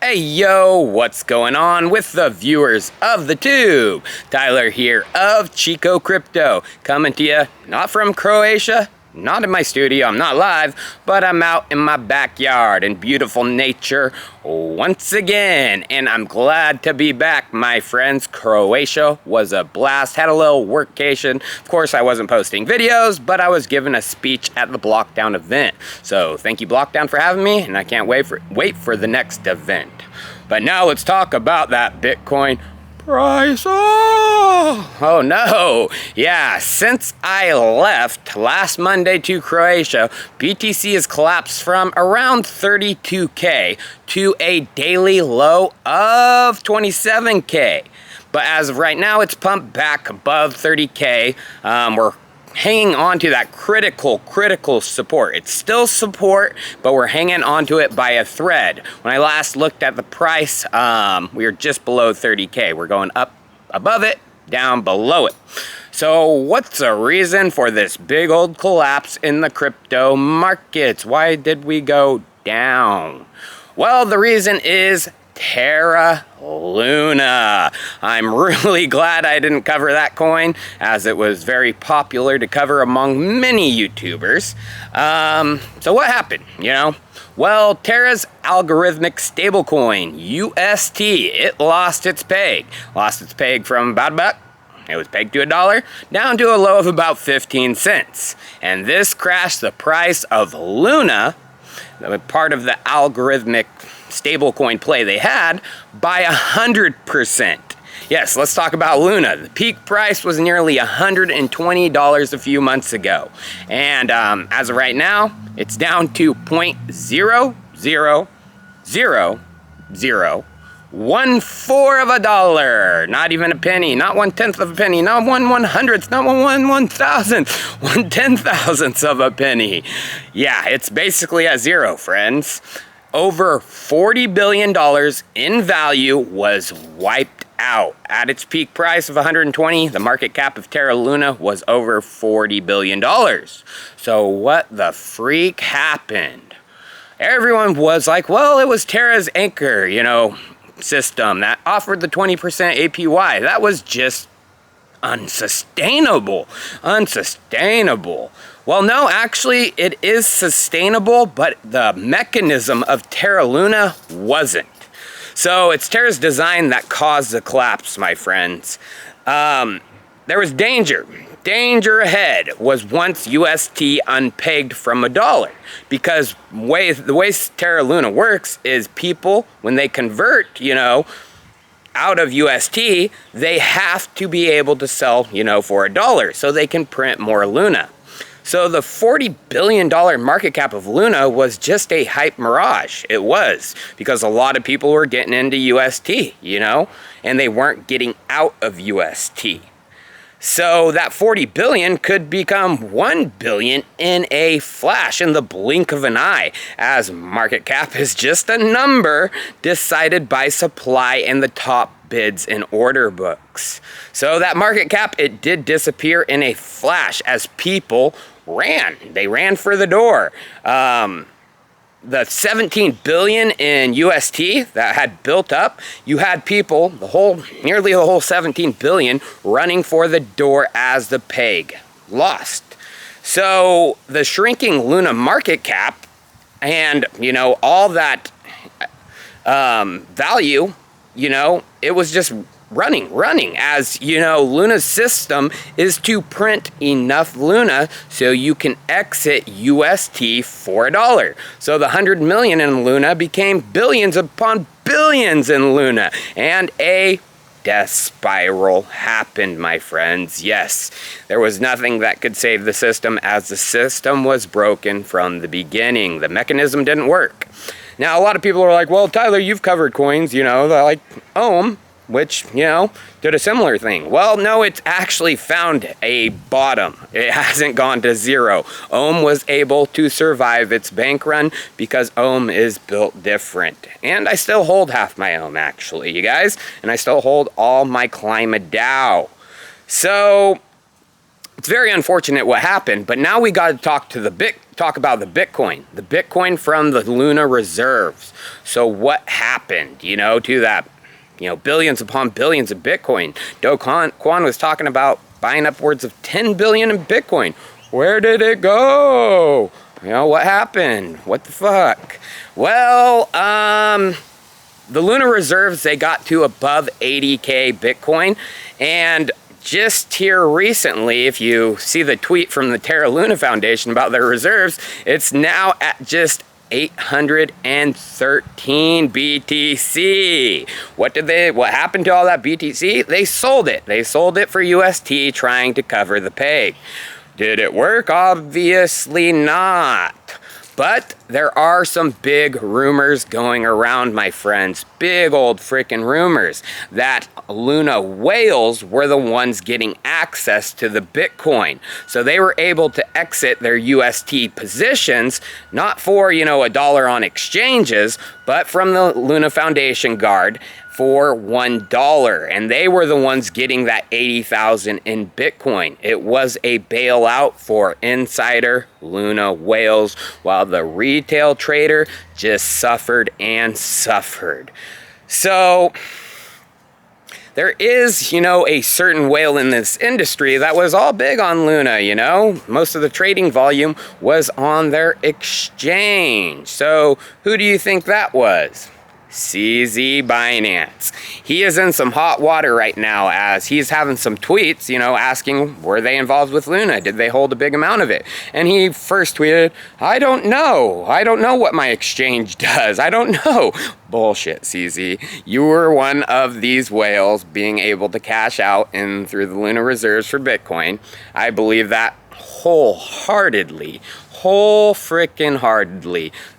Hey yo, what's going on with the viewers of the tube? Tyler here of Chico Crypto, coming to you not from Croatia, not in my studio, I'm not live, but I'm out in my backyard in beautiful nature once again, and I'm glad to be back, my friends. Croatia was a blast, had a little workcation. Of course, I wasn't posting videos, but I was giving a speech at the Blockdown event. So thank you, Blockdown, for having me, and I can't wait for the next event. But now let's talk about that Bitcoin price. Oh no. Yeah, since I left last Monday to Croatia, BTC has collapsed from around 32K to a daily low of 27K. But as of right now, it's pumped back above 30K. We're hanging on to that critical support. It's still support, but we're hanging on to it by a thread. When I last looked at the price, we were just below 30K. We're going up above it, down below it. So what's the reason for this big old collapse in the crypto markets? Why did we go down? Well, the reason is Terra Luna. I'm really glad I didn't cover that coin, as it was very popular to cover among many YouTubers. So what happened, Well, Terra's algorithmic stablecoin, UST, it lost its peg. Lost its peg from about $1. It was pegged to $1, down to a low of about 15 cents. And this crashed the price of Luna, part of the algorithmic stablecoin play they had, by 100%. Yes, let's talk about Luna. The peak price was nearly $120 a few months ago. And as of right now, it's down to 0.00014 of a dollar. Not even a penny, not 1/10 of a penny, not 1/100th, not 1/1000th, 1/10,000th of a penny. Yeah, it's basically at zero, friends. Over $40 billion in value was wiped out. At its peak price of 120, the market cap of Terra Luna was over $40 billion. So what the freak happened? Everyone was like, well, it was Terra's anchor, system that offered the 20% APY. That was just unsustainable. Well, no, actually, it is sustainable, but the mechanism of Terra Luna wasn't. So it's Terra's design that caused the collapse, my friends. There was danger. Danger ahead was once UST unpegged from $1. Because the way Terra Luna works is people, when they convert, out of UST, they have to be able to sell, for $1 so they can print more Luna. So the $40 billion market cap of Luna was just a hype mirage. It was, because a lot of people were getting into UST, and they weren't getting out of UST. So that 40 billion could become 1 billion in a flash, in the blink of an eye, as market cap is just a number decided by supply and the top bids and order books. So that market cap, it did disappear in a flash as people ran. They ran for the door. The 17 billion in UST that had built up, you had people, nearly the whole 17 billion running for the door as the peg lost. So the shrinking Luna market cap and, all that value, it was just running as Luna's system is to print enough Luna so you can exit UST for $1. So the 100 million in Luna became billions upon billions in Luna, and a death spiral happened, my friends. Yes, there was nothing that could save the system, as the system was broken from the beginning. The mechanism didn't work. Now, a lot of people are like, well, Tyler, you've covered coins, like Ohm, which, did a similar thing. Well, no, it's actually found a bottom. It hasn't gone to zero. Ohm was able to survive its bank run because Ohm is built different. And I still hold half my Ohm, actually, you guys. And I still hold all my Climate DAO. So it's very unfortunate what happened, but now we got to talk about the Bitcoin from the Luna reserves. So what happened, to that, billions upon billions of Bitcoin? Do Kwon was talking about buying upwards of 10 billion in Bitcoin. Where did it go? What happened? What the fuck? Well, the Luna reserves, they got to above 80K Bitcoin, and just here recently, if you see the tweet from the Terra Luna Foundation about their reserves, it's now at just 813 BTC. What happened to all that BTC? They sold it. They sold it for UST, trying to cover the peg. Did it work? Obviously not. But there are some big rumors going around, my friends. Big old freaking rumors that Luna whales were the ones getting access to the Bitcoin. So they were able to exit their UST positions, not for, a dollar on exchanges, but from the Luna Foundation Guard for $1, and they were the ones getting that 80,000 in Bitcoin. It was a bailout for insider Luna whales, while the retail trader just suffered and suffered. So there is, a certain whale in this industry that was all big on Luna, Most of the trading volume was on their exchange. So who do you think that was? CZ Binance. He is in some hot water right now, as he's having some tweets, asking, were they involved with Luna? Did they hold a big amount of it? And he first tweeted, I don't know. I don't know what my exchange does. I don't know. Bullshit, CZ. You were one of these whales being able to cash out in through the Luna reserves for Bitcoin. I believe that wholeheartedly,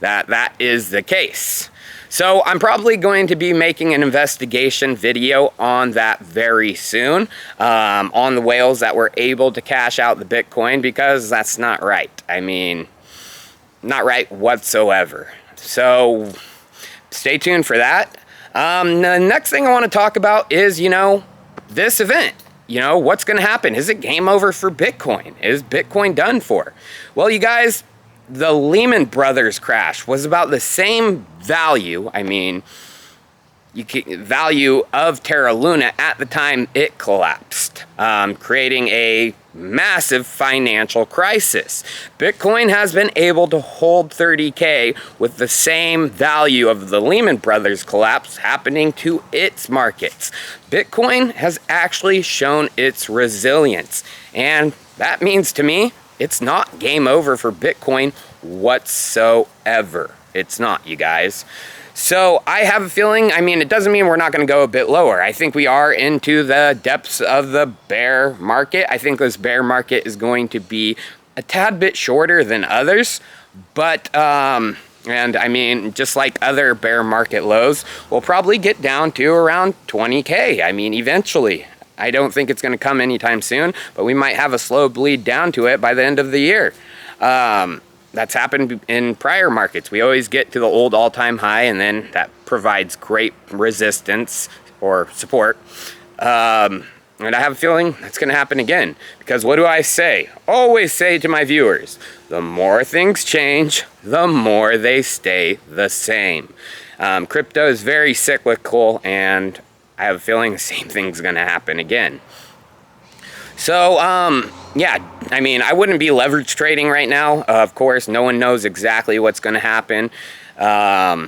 that is the case. So I'm probably going to be making an investigation video on that very soon, on the whales that were able to cash out the Bitcoin, because that's not right. I mean, not right whatsoever. So stay tuned for that. The next thing I want to talk about is, this event. What's going to happen? Is it game over for Bitcoin? Is Bitcoin done for? Well, you guys, the Lehman Brothers crash was about the same value, value of Terra Luna at the time it collapsed, creating a massive financial crisis. Bitcoin has been able to hold 30K with the same value of the Lehman Brothers collapse happening to its markets. Bitcoin has actually shown its resilience, and that means to me, it's not game over for Bitcoin whatsoever. It's not, you guys. So I have a feeling, it doesn't mean we're not going to go a bit lower. I think we are into the depths of the bear market. I think this bear market is going to be a tad bit shorter than others. But, just like other bear market lows, we'll probably get down to around 20K. Eventually. I don't think it's going to come anytime soon, but we might have a slow bleed down to it by the end of the year. That's happened in prior markets. We always get to the old all-time high, and then that provides great resistance or support. And I have a feeling that's going to happen again, because what do I say? Always say to my viewers, the more things change, the more they stay the same. Crypto is very cyclical, and I have a feeling the same thing's going to happen again. So, I wouldn't be leverage trading right now. Of course, no one knows exactly what's going to happen. I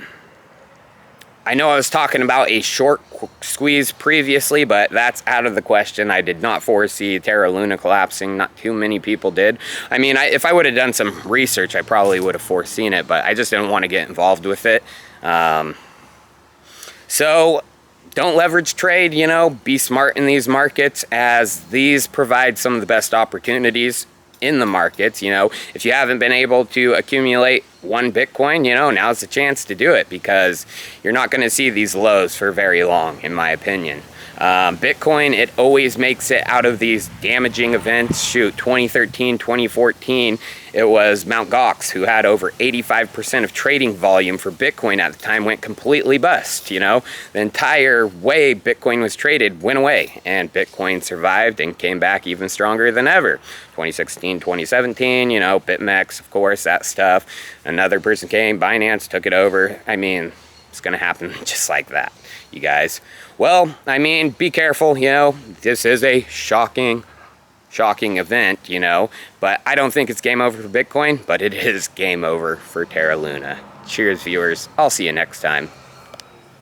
know I was talking about a short squeeze previously, but that's out of the question. I did not foresee Terra Luna collapsing. Not too many people did. If I would have done some research, I probably would have foreseen it, but I just didn't want to get involved with it. So don't leverage trade, be smart in these markets, as these provide some of the best opportunities in the markets. If you haven't been able to accumulate one Bitcoin, you know, now's the chance to do it, because you're not going to see these lows for very long, in my opinion. Bitcoin, it always makes it out of these damaging events. Shoot, 2013, 2014, it was Mt. Gox, who had over 85% of trading volume for Bitcoin at the time, went completely bust, you know. The entire way Bitcoin was traded went away, and Bitcoin survived and came back even stronger than ever. 2016, 2017, you know, BitMEX, of course, that stuff. Another person came, Binance took it over. I mean, it's going to happen just like that, you guys. Well, I mean, be careful, you know. This is a shocking event, you know. But I don't think it's game over for Bitcoin, but it is game over for Terra Luna. Cheers, viewers. I'll see you next time.